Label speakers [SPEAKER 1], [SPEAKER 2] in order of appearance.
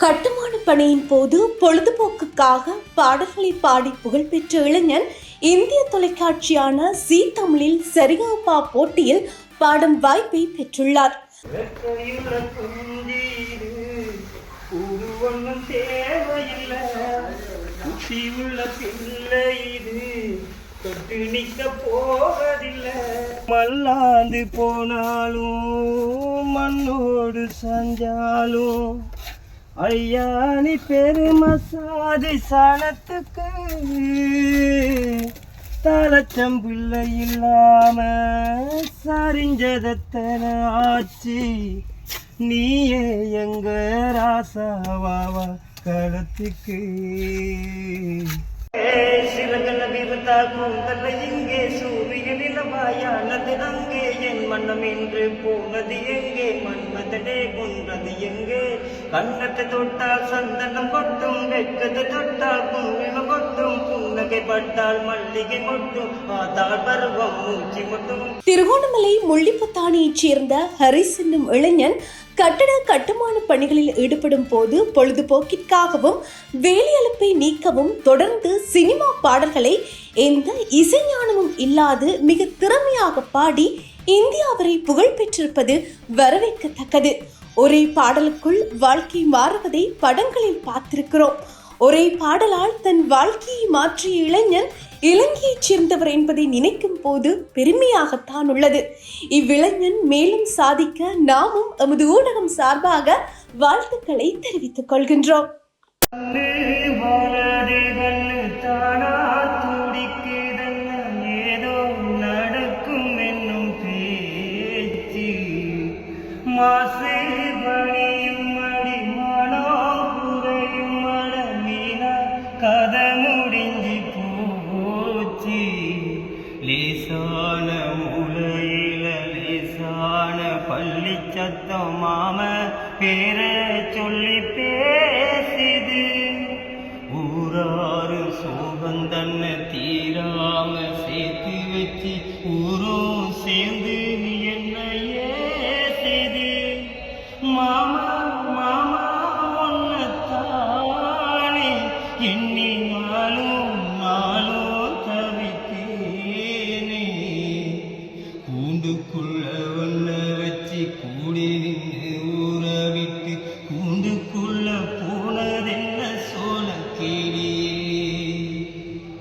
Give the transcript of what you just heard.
[SPEAKER 1] கட்டுமான பணியின் போது பொழுதுபோக்குக்காக பாடல்களை பாடி புகழ்பெற்ற இளைஞன் இந்திய தொலைக்காட்சியான ஜீ தமிழில் சரிகமபா போட்டியில் பாடும் வாய்ப்பை பெற்றுள்ளார்.
[SPEAKER 2] மல்லாந்து போனாலும் மண்ணோடு சஞ்சாலும் ஐயானி பெருமசாதி சாணத்துக்கு தலச்சம் பிள்ளை இல்லாம சரிஞ்சதத்தன ஆச்சு. நீயே எங்க ராசாவாவா களத்துக்கு சிறகல விருந்தா கூந்தல இங்கே சூரிய நிலவாயானது அங்கே என் மன்னம் என்று போனது எங்கே மன்மதனே கொன்றது எங்கே கண்ணத்தை தொட்டால் சந்தனம் கொட்டும் வெக்கத்தை தொட்டால் குங்குமம் கொட்டும் புன்னகை பட்டால் மல்லிகை மொட்டும் ஆதாள் பருவம் மூச்சி மொட்டும்.
[SPEAKER 1] திருகோணமலை முள்ளிப்புத்தானியைச் சேர்ந்த ஹரிஸ் என்னும் இளைஞன் கட்டுமான பணிகளில் ஈடுபடும் போது பொழுதுபோக்கிற்காகவும் வேலையழுப்பை நீக்கவும் தொடர்ந்து சினிமா பாடல்களை எந்த இசைஞானமும் இல்லாது மிக திறமையாக பாடி இந்தியாவரை புகழ் பெற்றிருப்பது வரவேற்கத்தக்கது. ஒரே பாடலுக்குள் வாழ்க்கை மாறுவதை படங்களில் பார்த்திருக்கிறோம். ஒரே பாடலால் தன் வாழ்க்கையை மாற்றிய இளைஞன் இலங்கையைச் சேர்ந்தவர் என்பதை நினைக்கும் போது பெருமையாகத்தான் உள்ளது. இவ்விளைஞன் மேலும் சாதிக்க நாமும் எமது ஊடகம் சார்பாக வாழ்த்துக்களை தெரிவித்துக் கொள்கின்றோம்.
[SPEAKER 2] லேசான மூலையில லேசான பள்ளி சத்தம் மாம பேர சொல்லி பேசிது. ஊராறு சோகந்தன்ன தீராம சேர்த்து வச்சு ஊரும் சேர்ந்து என்ன ஏசிது. மாமா மாமா ஒன்னத்தானே எண்ணி நாளும்